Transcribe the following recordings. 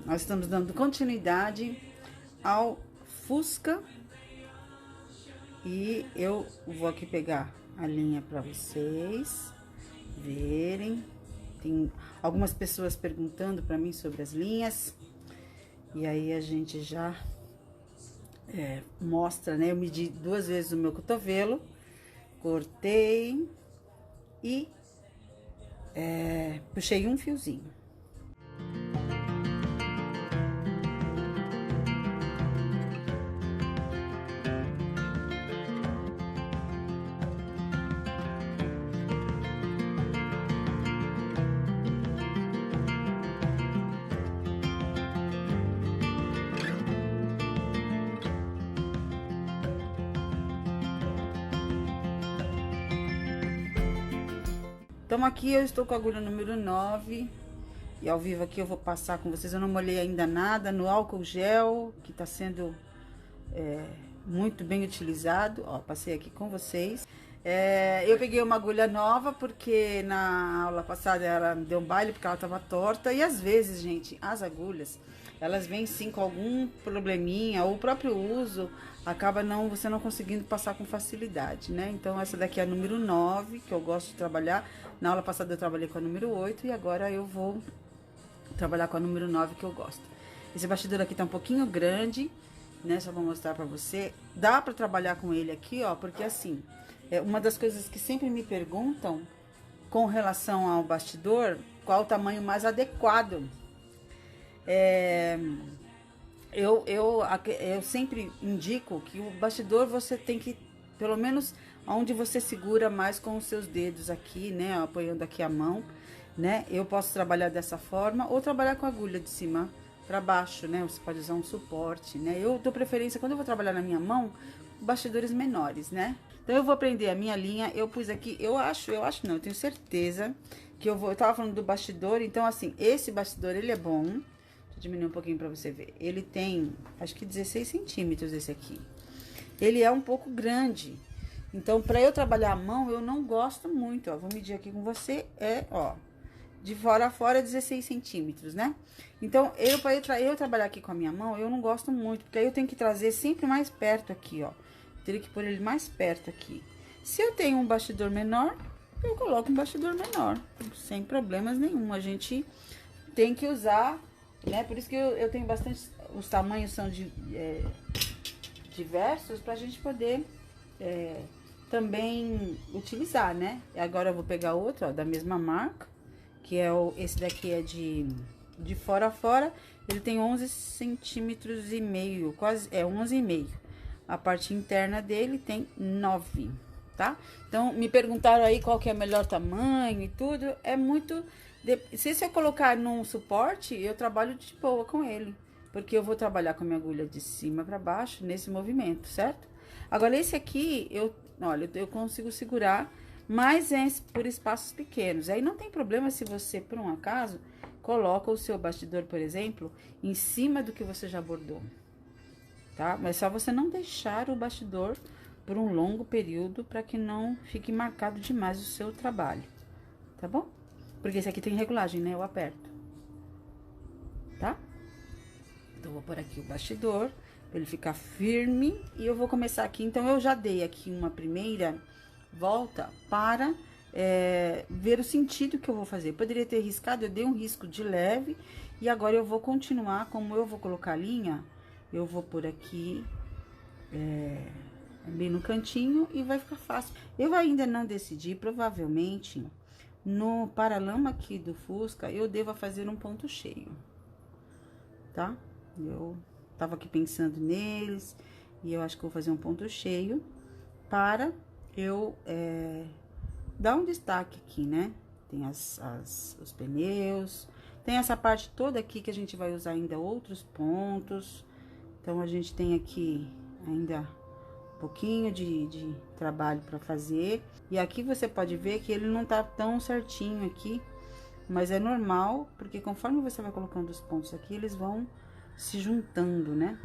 nós estamos dando continuidade ao Fusca. E eu vou aqui pegar a linha para vocês verem. Tem algumas pessoas perguntando para mim sobre as linhas. E aí a gente já mostra, né? Eu medi 2 vezes o meu cotovelo, cortei e puxei um fiozinho. Então, aqui eu estou com a agulha número 9. E ao vivo aqui eu vou passar com vocês. Eu não molhei ainda nada no álcool gel, que tá sendo muito bem utilizado. Ó, passei aqui com vocês. Eu peguei uma agulha nova, porque na aula passada ela me deu um baile, porque ela tava torta. E às vezes, gente, as agulhas, elas vêm sim com algum probleminha, ou o próprio uso acaba você não conseguindo passar com facilidade, né? Então, essa daqui é a número 9, que eu gosto de trabalhar. Na aula passada eu trabalhei com a número 8 e agora eu vou trabalhar com a número 9, que eu gosto. Esse bastidor aqui tá um pouquinho grande, né? Só vou mostrar pra você. Dá pra trabalhar com ele aqui, ó, porque assim, uma das coisas que sempre me perguntam com relação ao bastidor, qual o tamanho mais adequado. Eu sempre indico que o bastidor você tem que, pelo menos onde você segura mais com os seus dedos aqui, né, apoiando aqui a mão, né, eu posso trabalhar dessa forma, ou trabalhar com a agulha de cima para baixo, né, você pode usar um suporte, né, eu dou preferência, quando eu vou trabalhar na minha mão, bastidores menores, né. Então eu vou prender a minha linha, eu pus aqui, eu acho não, eu tenho certeza que eu tava falando do bastidor, então assim, esse bastidor ele é bom. Deixa eu diminuir um pouquinho pra você ver. Ele tem, acho que 16 centímetros esse aqui. Ele é um pouco grande. Então, pra eu trabalhar a mão, eu não gosto muito, ó. Vou medir aqui com você, ó. De fora a fora, 16 centímetros, né? Então, pra eu trabalhar aqui com a minha mão, eu não gosto muito. Porque aí eu tenho que trazer sempre mais perto aqui, ó. Teria que pôr ele mais perto aqui. Se eu tenho um bastidor menor, eu coloco um bastidor menor. Sem problemas nenhum. A gente tem que usar, né? Por isso que eu tenho bastante. Os tamanhos são diversos pra gente poder também utilizar, né? E agora eu vou pegar outro, ó, da mesma marca, que é esse daqui é de fora a fora. Ele tem 11 centímetros e meio, quase 11,5. A parte interna dele tem 9, tá? Então me perguntaram aí qual que é o melhor tamanho e tudo. É muito. Se eu colocar num suporte, eu trabalho de boa com ele. Porque eu vou trabalhar com a minha agulha de cima pra baixo, nesse movimento, certo? Agora, esse aqui, olha, eu consigo segurar, mas é por espaços pequenos. Aí não tem problema se você, por um acaso, coloca o seu bastidor, por exemplo, em cima do que você já bordou, tá? Mas só você não deixar o bastidor por um longo período para que não fique marcado demais o seu trabalho, tá bom? Porque esse aqui tem regulagem, né? Eu aperto, tá? Então, eu vou pôr aqui o bastidor, pra ele ficar firme. E eu vou começar aqui. Então, eu já dei aqui uma primeira volta para ver o sentido que eu vou fazer. Poderia ter riscado, eu dei um risco de leve. E agora, eu vou continuar, como eu vou colocar a linha, eu vou pôr aqui bem no cantinho e vai ficar fácil. Eu ainda não decidi, provavelmente, no paralama aqui do Fusca, eu devo fazer um ponto cheio, tá? Eu tava aqui pensando neles e eu acho que vou fazer um ponto cheio para eu dar um destaque aqui, né? Tem os pneus, tem essa parte toda aqui que a gente vai usar ainda outros pontos. Então, a gente tem aqui ainda um pouquinho de trabalho para fazer. E aqui você pode ver que ele não tá tão certinho aqui, mas é normal, porque conforme você vai colocando os pontos aqui, eles vão se juntando, né?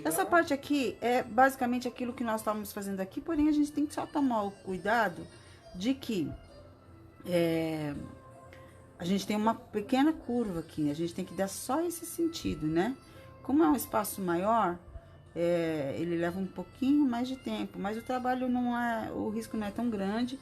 Essa parte aqui é basicamente aquilo que nós estávamos fazendo aqui, porém a gente tem que só tomar o cuidado de que a gente tem uma pequena curva aqui, a gente tem que dar só esse sentido, né? Como é um espaço maior, ele leva um pouquinho mais de tempo, mas o trabalho não é, o risco não é tão grande.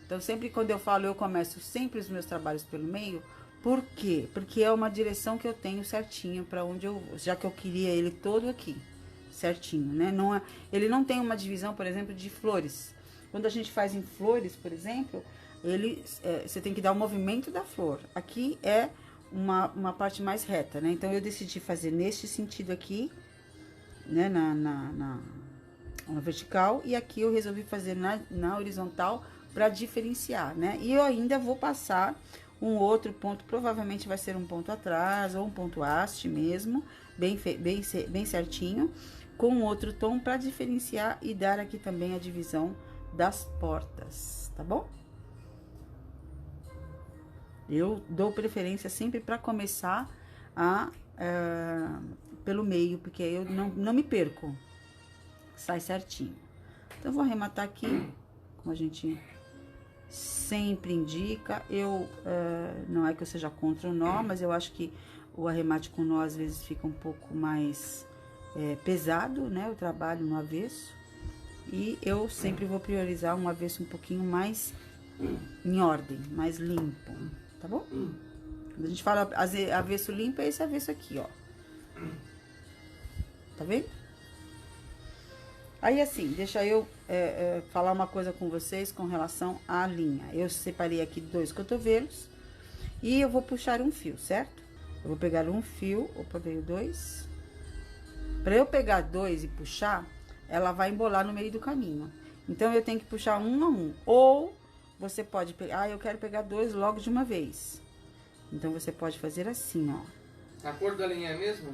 Então, sempre quando eu falo, eu começo sempre os meus trabalhos pelo meio. Por quê? Porque é uma direção que eu tenho certinho para onde eu vou, já que eu queria ele todo aqui, certinho, né? Não é, ele não tem uma divisão, por exemplo, de flores. Quando a gente faz em flores, por exemplo, você tem que dar o movimento da flor. Aqui é uma parte mais reta, né? Então, eu decidi fazer neste sentido aqui, né? Na vertical, e aqui eu resolvi fazer na horizontal, para diferenciar, né? E eu ainda vou passar um outro ponto, provavelmente vai ser um ponto atrás, ou um ponto haste mesmo, bem certinho, com outro tom para diferenciar e dar aqui também a divisão das portas, tá bom? Eu dou preferência sempre para começar pelo meio, porque eu não me perco, sai certinho. Então, eu vou arrematar aqui, como a gente sempre indica. Não é que eu seja contra o nó, mas eu acho que o arremate com nó às vezes fica um pouco mais pesado, né? O trabalho no avesso. E eu sempre vou priorizar um avesso um pouquinho mais em ordem, mais limpo, tá bom? Quando a gente fala avesso limpo, é esse avesso aqui, ó. Tá vendo? Aí, assim, deixa eu falar uma coisa com vocês com relação à linha. Eu separei aqui 2 cotovelos e eu vou puxar um fio, certo? Eu vou pegar um fio, opa, veio 2. Pra eu pegar 2 e puxar, ela vai embolar no meio do caminho. Então, eu tenho que puxar um a um. Ou você pode pegar, eu quero pegar 2 logo de uma vez. Então, você pode fazer assim, ó. A cor da linha é a mesma?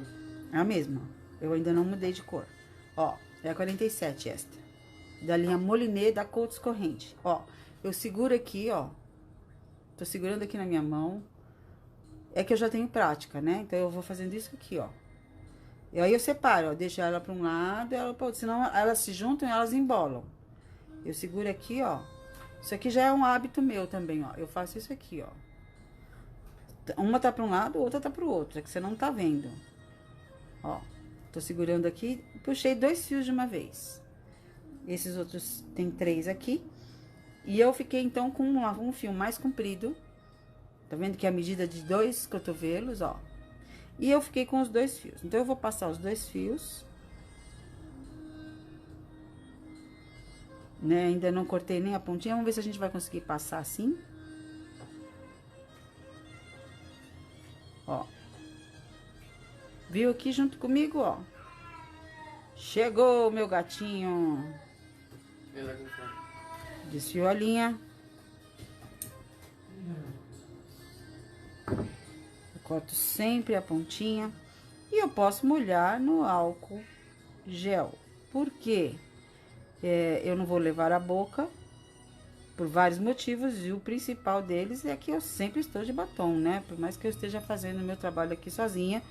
É a mesma. Eu ainda não mudei de cor. Ó. É a 47 esta, da linha Moliné da Coats Corrente. Ó, eu seguro aqui, ó, tô segurando aqui na minha mão, é que eu já tenho prática, né? Então, eu vou fazendo isso aqui, ó. E aí, eu separo, ó, deixo ela pra um lado e ela pra outro, senão elas se juntam e elas embolam. Eu seguro aqui, ó, isso aqui já é um hábito meu também, ó, eu faço isso aqui, ó. Uma tá pra um lado, outra tá pro outro, é que você não tá vendo, ó. Tô segurando aqui, puxei 2 fios de uma vez. Esses outros, tem 3 aqui. E eu fiquei, então, com um fio mais comprido. Tá vendo que é a medida de 2 cotovelos, ó. E eu fiquei com os 2 fios. Então, eu vou passar os 2 fios. Né, ainda não cortei nem a pontinha. Vamos ver se a gente vai conseguir passar assim. Ó. Viu aqui junto comigo, ó. Chegou, meu gatinho. Desfio a linha. Eu corto sempre a pontinha. E eu posso molhar no álcool gel. Por quê? Eu não vou levar a boca, por vários motivos, e o principal deles é que eu sempre estou de batom, né? Por mais que eu esteja fazendo meu trabalho aqui sozinha,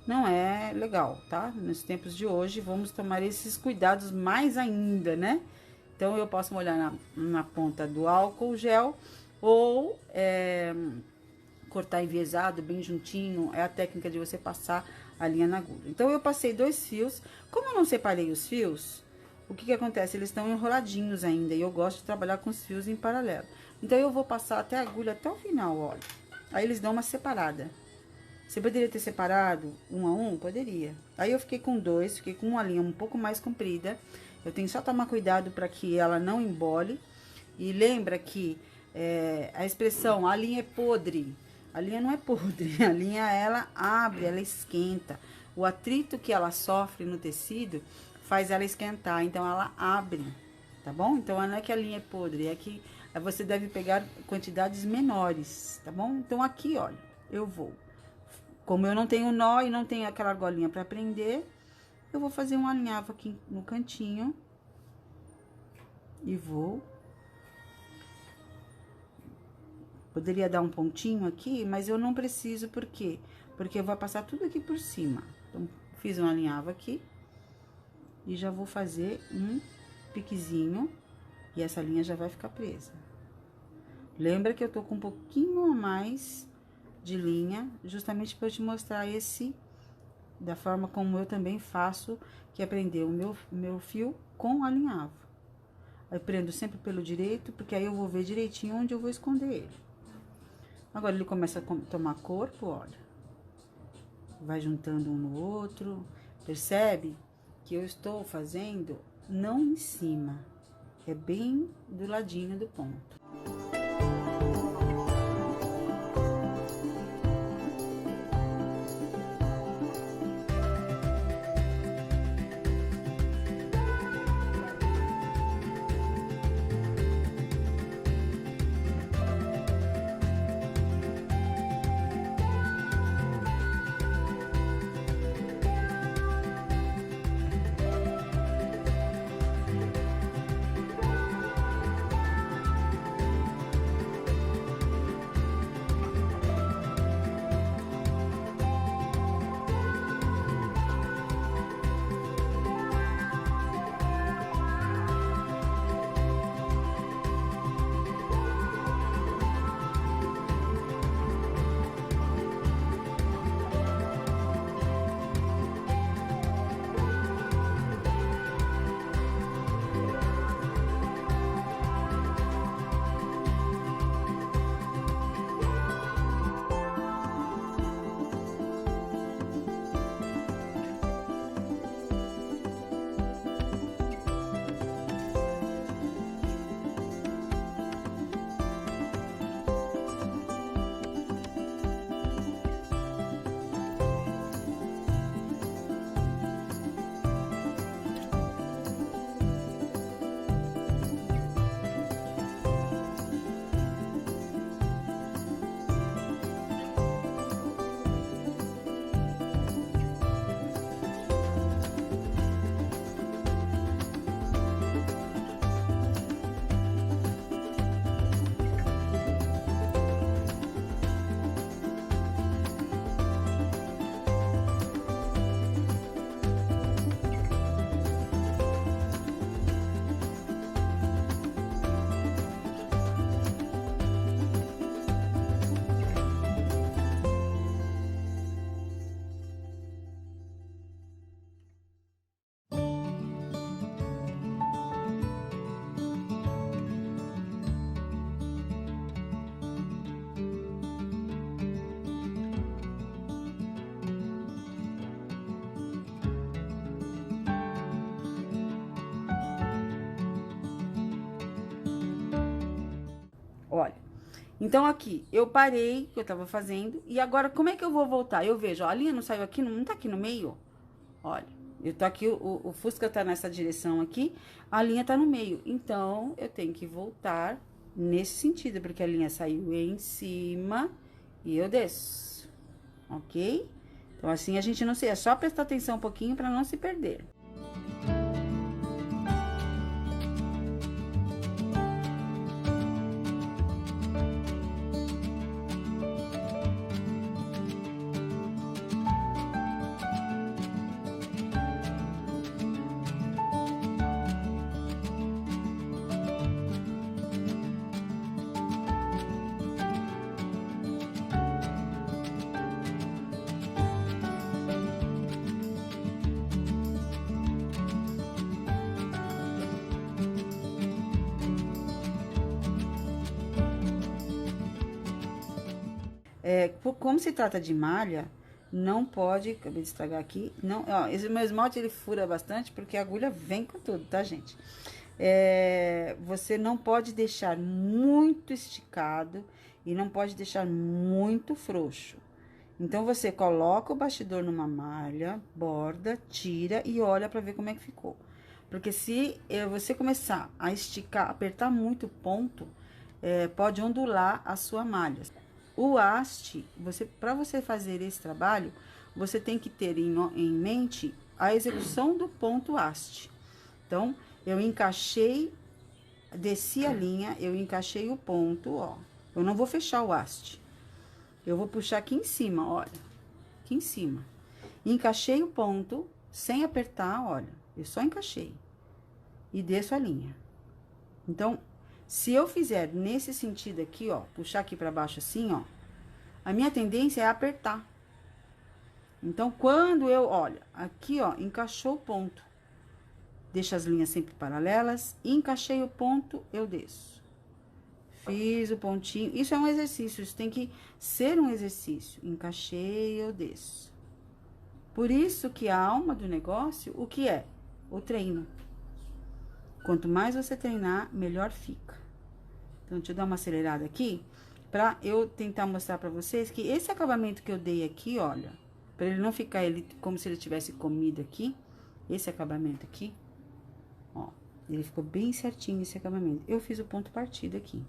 não é legal, tá? Nos tempos de hoje, vamos tomar esses cuidados mais ainda, né? Então, eu posso molhar na ponta do álcool gel ou cortar enviesado, bem juntinho. É a técnica de você passar a linha na agulha. Então, eu passei 2 fios. Como eu não separei os fios, o que acontece? Eles estão enroladinhos ainda e eu gosto de trabalhar com os fios em paralelo. Então, eu vou passar até a agulha, até o final, olha. Aí, eles dão uma separada. Você poderia ter separado um a um? Poderia. Aí, eu fiquei com 2, fiquei com uma linha um pouco mais comprida. Eu tenho só tomar cuidado para que ela não embole. E lembra que a expressão, a linha é podre. A linha não é podre, a linha, ela abre, ela esquenta. O atrito que ela sofre no tecido faz ela esquentar, então ela abre, tá bom? Então, não é que a linha é podre, é que você deve pegar quantidades menores, tá bom? Então, aqui, olha, eu vou. Como eu não tenho nó e não tenho aquela argolinha pra prender, eu vou fazer um alinhavo aqui no cantinho. E vou. Poderia dar um pontinho aqui, mas eu não preciso, por quê? Porque eu vou passar tudo aqui por cima. Então, fiz um alinhavo aqui. E já vou fazer um piquezinho. E essa linha já vai ficar presa. Lembra que eu tô com um pouquinho a mais de linha, justamente para eu te mostrar da forma como eu também faço, que é prender o meu fio com alinhavo. Aí, prendo sempre pelo direito, porque aí eu vou ver direitinho onde eu vou esconder ele. Agora, ele começa a tomar corpo, olha. Vai juntando um no outro. Percebe que eu estou fazendo não em cima, é bem do ladinho do ponto. Então, aqui, eu parei o que eu tava fazendo. E agora, como é que eu vou voltar? Eu vejo, ó, a linha não saiu aqui, não tá aqui no meio, olha. Eu tô aqui, o Fusca tá nessa direção aqui, a linha tá no meio. Então, eu tenho que voltar nesse sentido, porque a linha saiu em cima e eu desço, ok? Então, assim a gente não se... É só prestar atenção um pouquinho pra não se perder. Como se trata de malha, não pode, acabei de estragar aqui, não, ó, esse meu esmalte ele fura bastante porque a agulha vem com tudo, tá, gente? Você não pode deixar muito esticado e não pode deixar muito frouxo. Então, você coloca o bastidor numa malha, borda, tira e olha pra ver como é que ficou. Porque se você começar a esticar, apertar muito o ponto, pode ondular a sua malha. O haste, para você fazer esse trabalho, você tem que ter em mente a execução do ponto haste. Então, eu encaixei, desci a linha, eu encaixei o ponto, ó. Eu não vou fechar o haste. Eu vou puxar aqui em cima, olha. Aqui em cima. Encaixei o ponto, sem apertar, olha. Eu só encaixei. E desço a linha. Então, se eu fizer nesse sentido aqui, ó, puxar aqui pra baixo assim, ó, a minha tendência é apertar. Então, quando eu, olha, aqui, ó, encaixou o ponto. Deixa as linhas sempre paralelas, encaixei o ponto, eu desço. Fiz o pontinho, isso é um exercício, isso tem que ser um exercício. Encaixei, eu desço. Por isso que a alma do negócio, o que é? O treino. Quanto mais você treinar, melhor fica. Então, deixa eu dar uma acelerada aqui, pra eu tentar mostrar pra vocês que esse acabamento que eu dei aqui, olha, pra ele não ficar como se ele tivesse comido aqui, esse acabamento aqui, ó, ele ficou bem certinho esse acabamento. Eu fiz o ponto partido aqui.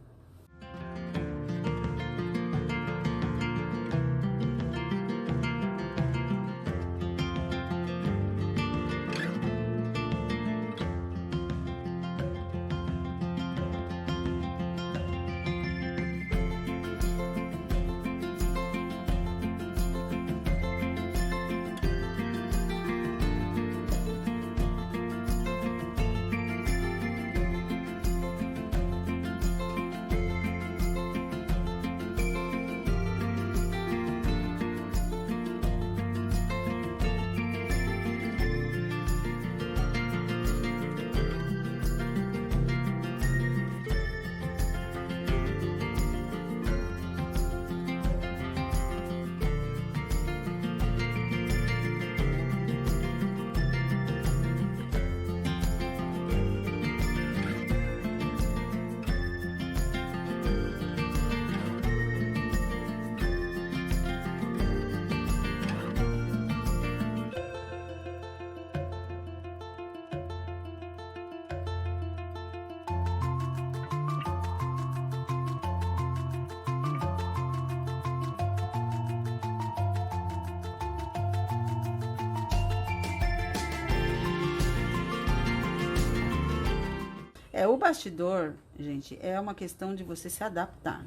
O bastidor, gente, é uma questão de você se adaptar.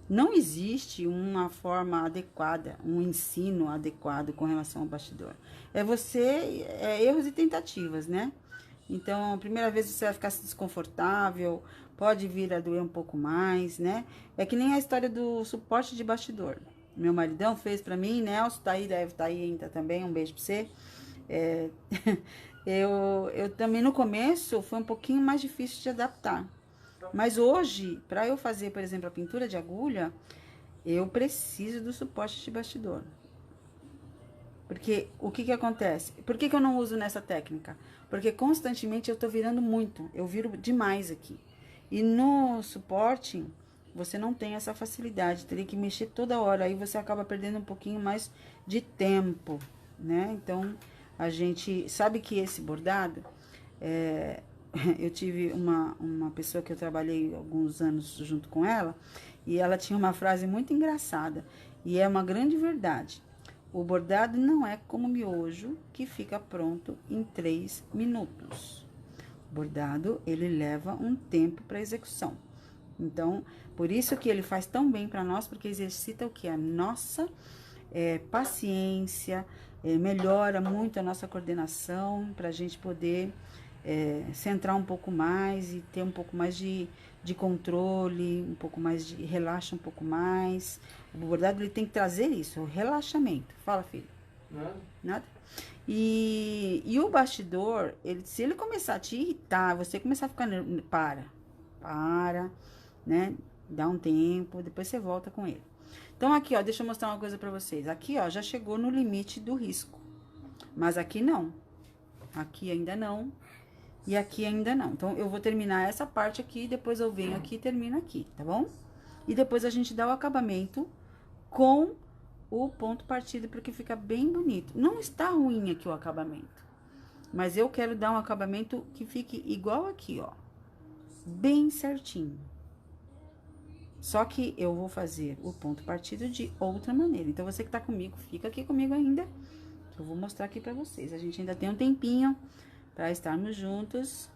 Não existe uma forma adequada, um ensino adequado com relação ao bastidor. Erros e tentativas, né? Então, a primeira vez você vai ficar desconfortável, pode vir a doer um pouco mais, né? É que nem a história do suporte de bastidor. Meu maridão fez pra mim, Nelson, tá aí, deve estar aí ainda também, um beijo pra você. Eu também no começo foi um pouquinho mais difícil de adaptar. Mas hoje, para eu fazer, por exemplo, a pintura de agulha, eu preciso do suporte de bastidor. Porque o que acontece? Por que eu não uso nessa técnica? Porque constantemente eu tô virando muito, eu viro demais aqui. E no suporte, você não tem essa facilidade, teria que mexer toda hora, aí você acaba perdendo um pouquinho mais de tempo, né? Então, a gente sabe que esse bordado, eu tive uma pessoa que eu trabalhei alguns anos junto com ela, e ela tinha uma frase muito engraçada, e é uma grande verdade. O bordado não é como miojo que fica pronto em 3 minutos. O bordado, ele leva um tempo para execução. Então, por isso que ele faz tão bem para nós, porque exercita o que? A nossa paciência, melhora muito a nossa coordenação, para a gente poder centrar um pouco mais e ter um pouco mais de controle, um pouco mais de... relaxa um pouco mais. O bordado, ele tem que trazer isso, o relaxamento. Fala, filho. Nada. Nada? E o bastidor, se ele começar a te irritar, você começar a ficar... Para, né? Dá um tempo, depois você volta com ele. Então, aqui, ó, deixa eu mostrar uma coisa pra vocês. Aqui, ó, já chegou no limite do risco. Mas aqui não. Aqui ainda não. E aqui ainda não. Então, eu vou terminar essa parte aqui, depois eu venho aqui e termino aqui, tá bom? E depois a gente dá o acabamento com o ponto partido, porque fica bem bonito. Não está ruim aqui o acabamento. Mas eu quero dar um acabamento que fique igual aqui, ó. Bem certinho. Só que eu vou fazer o ponto partido de outra maneira. Então, você que tá comigo, fica aqui comigo ainda. Eu vou mostrar aqui pra vocês. A gente ainda tem um tempinho pra estarmos juntos.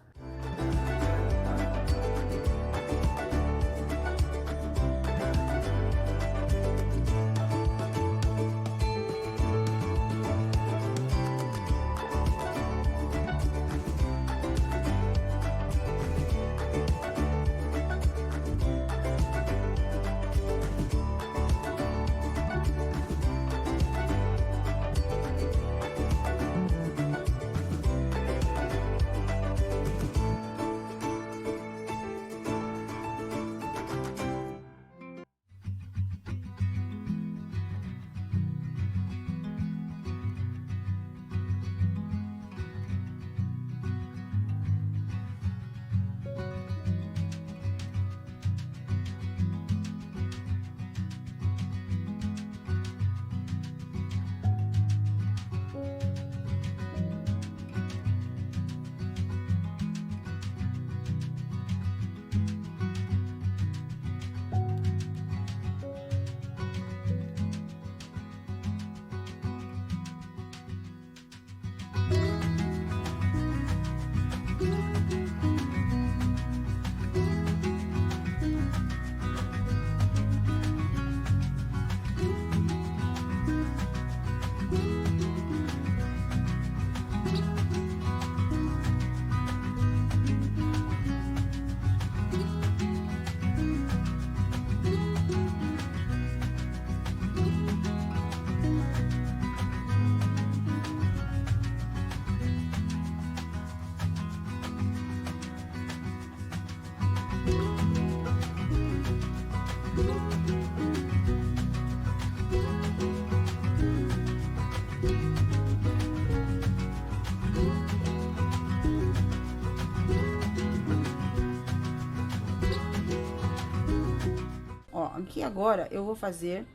Ó, aqui agora eu vou fazer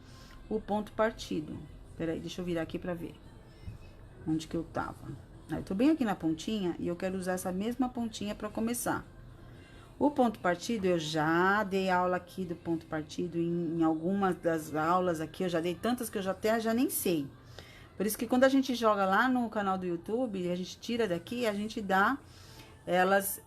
o ponto partido. Peraí, deixa eu virar aqui pra ver onde que eu tava. Eu tô bem aqui na pontinha e eu quero usar essa mesma pontinha pra começar. O ponto partido, eu já dei aula aqui do ponto partido em algumas das aulas aqui, eu já dei tantas que eu já nem sei. Por isso que quando a gente joga lá no canal do YouTube, a gente tira daqui, a gente dá, elas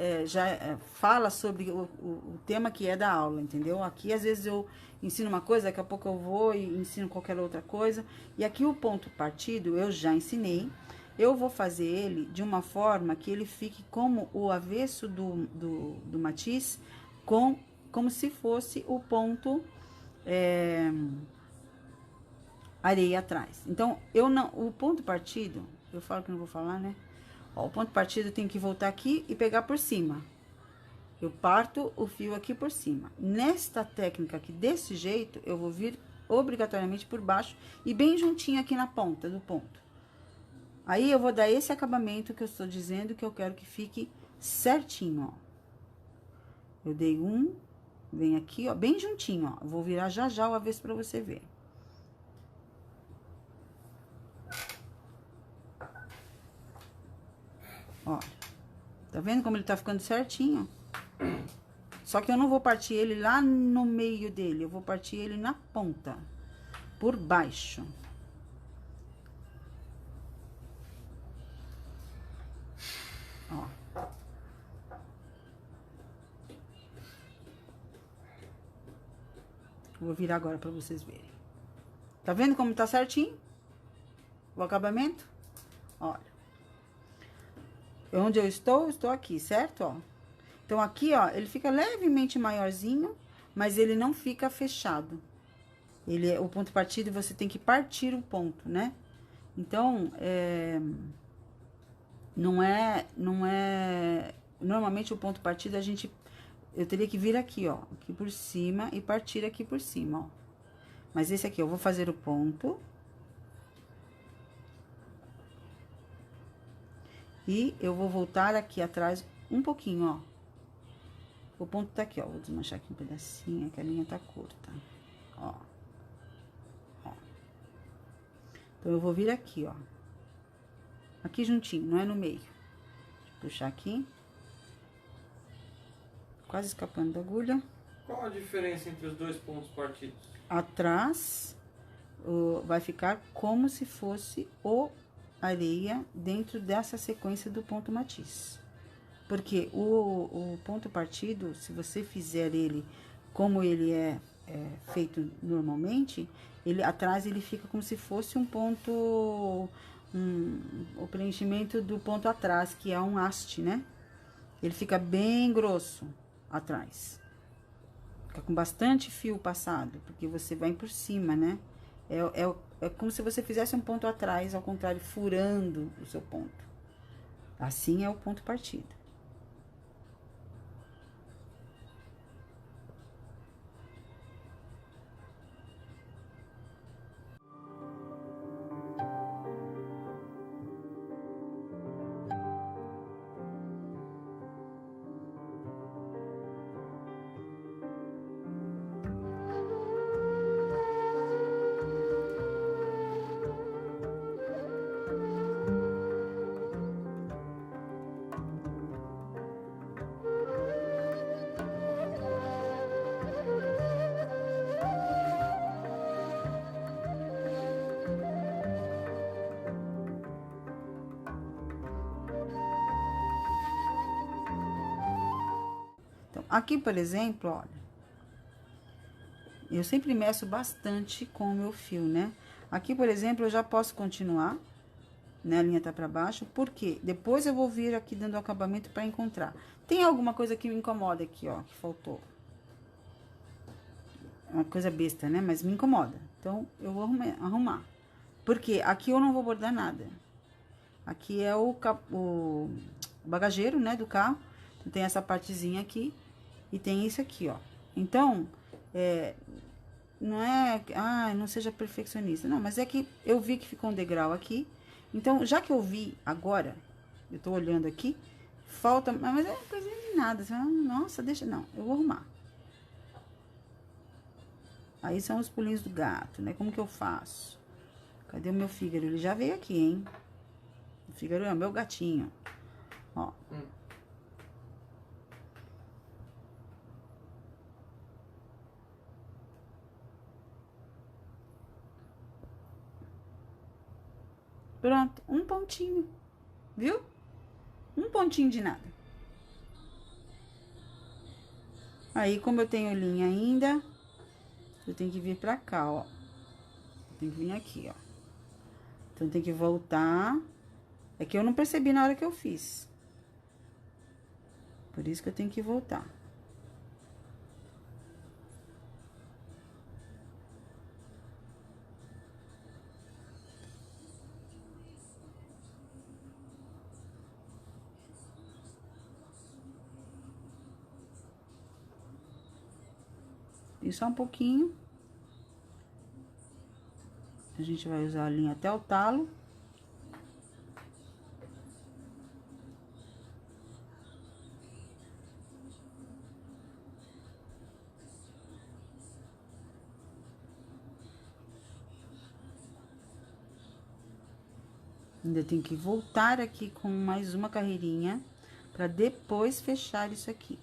fala sobre o tema que é da aula, entendeu? Aqui às vezes eu ensino uma coisa, daqui a pouco eu vou e ensino qualquer outra coisa. E aqui o ponto partido eu já ensinei. Eu vou fazer ele de uma forma que ele fique como o avesso do matiz, como se fosse o ponto areia atrás. Então, o ponto partido, eu falo que não vou falar, né? Ó, o ponto partido tem que voltar aqui e pegar por cima. Eu parto o fio aqui por cima. Nesta técnica aqui, desse jeito, eu vou vir obrigatoriamente por baixo e bem juntinho aqui na ponta do ponto. Aí, eu vou dar esse acabamento que eu estou dizendo que eu quero que fique certinho, ó. Eu dei 1, Vem aqui, ó, bem juntinho, ó. Vou virar já já o avesso pra você ver. Ó. Tá vendo como ele tá ficando certinho? Só que eu não vou partir ele lá no meio dele. Eu vou partir ele na ponta. Por baixo. Ó. Vou virar agora pra vocês verem. Tá vendo como tá certinho? O acabamento? Olha. Onde eu estou aqui, certo? Ó. Então, aqui, ó, ele fica levemente maiorzinho, mas ele não fica fechado. Ele é o ponto partido, você tem que partir o ponto, né? Então, não é... Normalmente, o ponto partido, eu teria que vir aqui, ó, aqui por cima e partir aqui por cima, ó. Mas esse aqui, eu vou fazer o ponto. E eu vou voltar aqui atrás um pouquinho, ó. O ponto tá aqui, ó. Vou desmanchar aqui um pedacinho, que a linha tá curta. Ó. Ó. Então, eu vou vir aqui, ó. Aqui juntinho, não é no meio. Deixa eu puxar aqui. Quase escapando da agulha. Qual a diferença entre os dois pontos partidos? Atrás, vai ficar como se fosse o areia dentro dessa sequência do ponto matiz. Porque o ponto partido, se você fizer ele como ele é feito normalmente, ele atrás ele fica como se fosse um ponto, o preenchimento do ponto atrás, que é um haste, né? Ele fica bem grosso atrás. Fica com bastante fio passado, porque você vai por cima, né? É como se você fizesse um ponto atrás, ao contrário, furando o seu ponto. Assim é o ponto partido. Aqui, por exemplo, olha, eu sempre meço bastante com o meu fio, né? Aqui, por exemplo, eu já posso continuar, né? A linha tá pra baixo, porque depois eu vou vir aqui dando acabamento pra encontrar. Tem alguma coisa que me incomoda aqui, ó, que faltou. É uma coisa besta, né? Mas me incomoda. Então, eu vou arrumar. Porque aqui eu não vou bordar nada. Aqui é o bagageiro, né, do carro. Então, tem essa partezinha aqui. E tem isso aqui, ó. Então, não é... Ah, não seja perfeccionista. Não, mas é que eu vi que ficou um degrau aqui. Então, já que eu vi agora, eu tô olhando aqui, falta... Mas é coisa de nada. Nossa, deixa... Não, eu vou arrumar. Aí são os pulinhos do gato, né? Como que eu faço? Cadê o meu Fígaro? Ele já veio aqui, hein? O Fígaro é o meu gatinho. Ó. Pronto, um pontinho, viu? Um pontinho de nada. Aí, como eu tenho linha ainda, eu tenho que vir pra cá, ó. Tem que vir aqui, ó. Então, tem que voltar. É que eu não percebi na hora que eu fiz. Por isso que eu tenho que voltar. E só um pouquinho. A gente vai usar a linha até o talo. Ainda tem que voltar aqui com mais uma carreirinha para depois fechar isso aqui.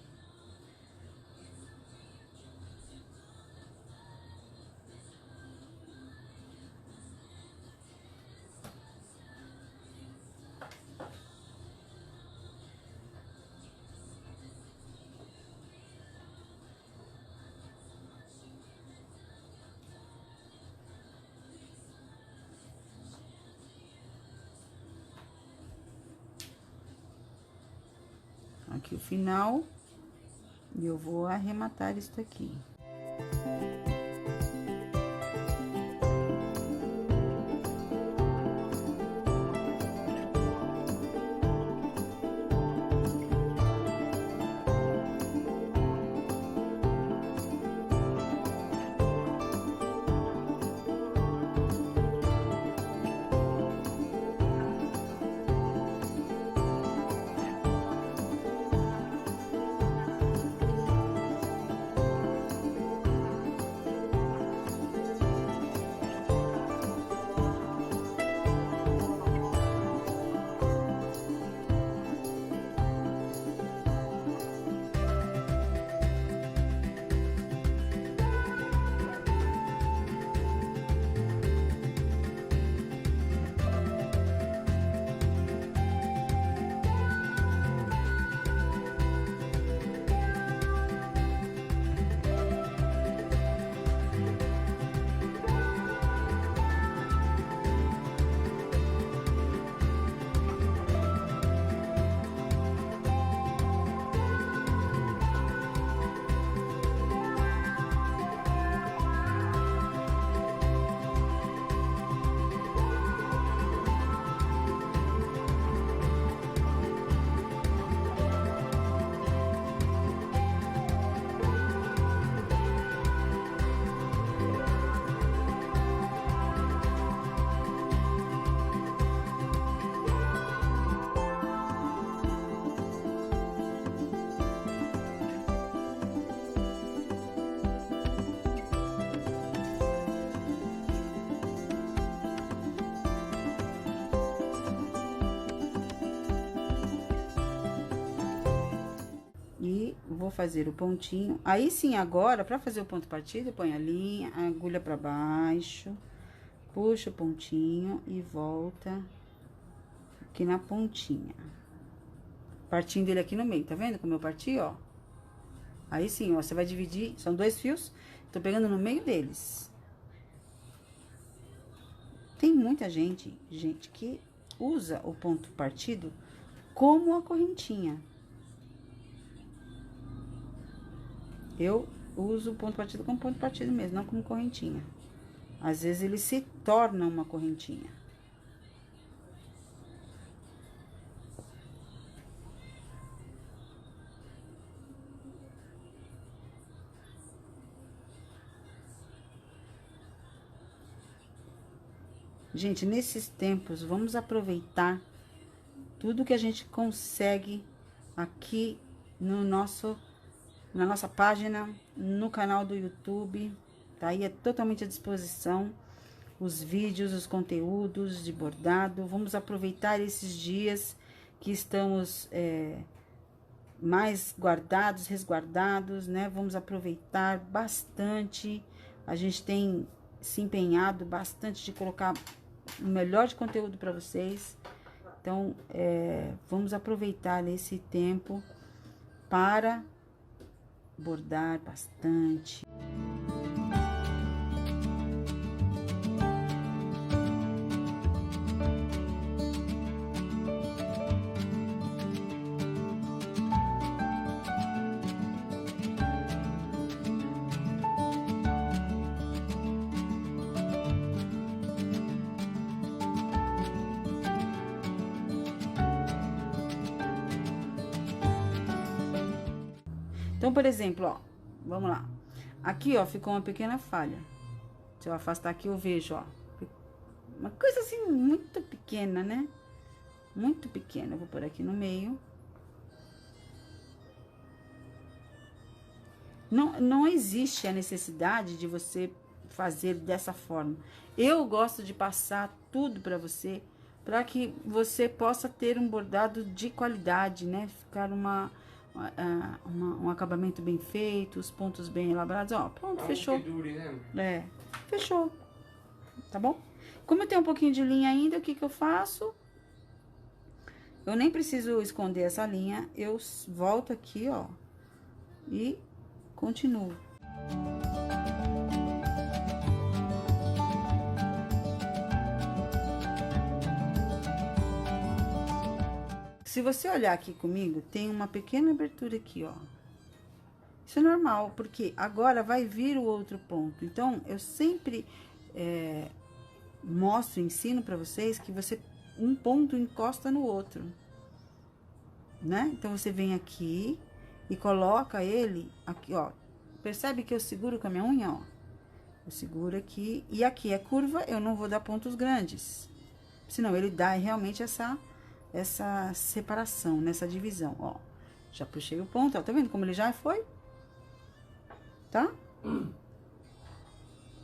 Aqui o final, e eu vou arrematar isso aqui. E vou fazer o pontinho. Aí sim, agora, pra fazer o ponto partido, põe a linha, a agulha pra baixo, puxa o pontinho e volta aqui na pontinha. Partindo ele aqui no meio, tá vendo como eu parti, ó? Aí sim, ó, você vai dividir, são 2 fios, tô pegando no meio deles. Tem muita gente que usa o ponto partido como a correntinha. Eu uso o ponto partido como ponto partido mesmo, não como correntinha. Às vezes ele se torna uma correntinha. Gente, nesses tempos, vamos aproveitar tudo que a gente consegue aqui no na nossa página, no canal do YouTube, tá aí, é totalmente à disposição, os vídeos, os conteúdos de bordado. Vamos aproveitar esses dias que estamos mais guardados, resguardados, né? Vamos aproveitar bastante, a gente tem se empenhado bastante de colocar o melhor de conteúdo para vocês. Então, vamos aproveitar esse tempo para bordar bastante. Então, por exemplo, ó, vamos lá. Aqui, ó, ficou uma pequena falha. Se eu afastar aqui, eu vejo, ó. Uma coisa assim, muito pequena, né? Muito pequena. Eu vou pôr aqui no meio. Não existe a necessidade de você fazer dessa forma. Eu gosto de passar tudo pra você para que você possa ter um bordado de qualidade, né? Ficar um acabamento bem feito, os pontos bem elaborados. Ó, pronto, fechou. Que dure, né? É, fechou. Tá bom? Como eu tenho um pouquinho de linha ainda, o que que eu faço? Eu nem preciso esconder essa linha, eu volto aqui, ó, e continuo. Se você olhar aqui comigo, tem uma pequena abertura aqui, ó. Isso é normal, porque agora vai vir o outro ponto. Então, eu sempre mostro, ensino pra vocês que um ponto encosta no outro, né? Então, você vem aqui e coloca ele aqui, ó. Percebe que eu seguro com a minha unha, ó? Eu seguro aqui, e aqui é curva, eu não vou dar pontos grandes. Senão, ele dá realmente essa separação, nessa divisão, ó. Já puxei o ponto, ó. Tá vendo como ele já foi? Tá?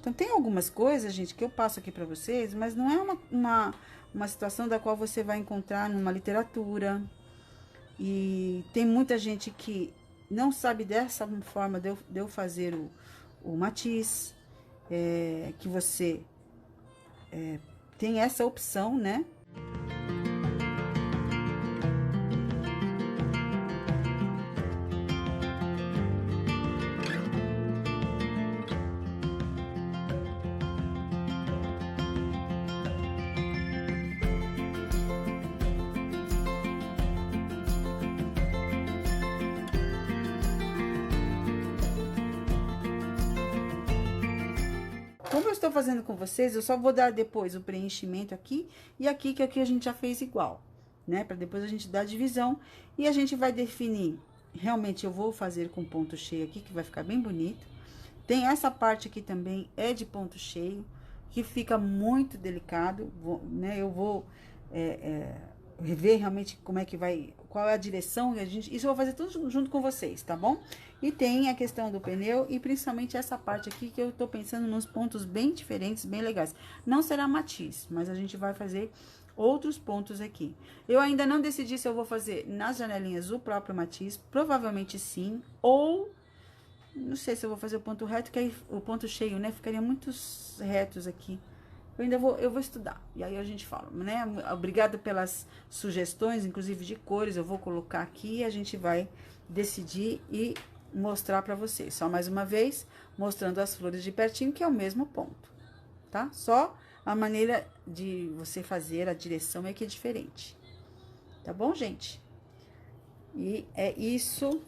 Então, tem algumas coisas, gente, que eu passo aqui pra vocês, mas não é uma situação da qual você vai encontrar numa literatura. E tem muita gente que não sabe dessa forma de eu fazer o matiz, que você tem essa opção, né? Como eu estou fazendo com vocês, eu só vou dar depois o preenchimento aqui e aqui, que aqui a gente já fez igual, né? Para depois a gente dar a divisão e a gente vai definir. Realmente eu vou fazer com ponto cheio aqui, que vai ficar bem bonito. Tem essa parte aqui também, é de ponto cheio, que fica muito delicado, né? Eu vou ver realmente como é que vai, qual é a direção, isso eu vou fazer tudo junto com vocês, tá bom? E tem a questão do pneu e principalmente essa parte aqui que eu tô pensando nos pontos bem diferentes, bem legais. Não será matiz, mas a gente vai fazer outros pontos aqui. Eu ainda não decidi se eu vou fazer nas janelinhas o próprio matiz, provavelmente sim, ou não sei se eu vou fazer o ponto reto, que aí o ponto cheio, né, ficaria muitos retos aqui. Eu vou estudar, e aí a gente fala, né? Obrigada pelas sugestões, inclusive de cores, eu vou colocar aqui e a gente vai decidir e mostrar pra vocês. Só mais uma vez, mostrando as flores de pertinho, que é o mesmo ponto, tá? Só a maneira de você fazer a direção é que é diferente. Tá bom, gente? E é isso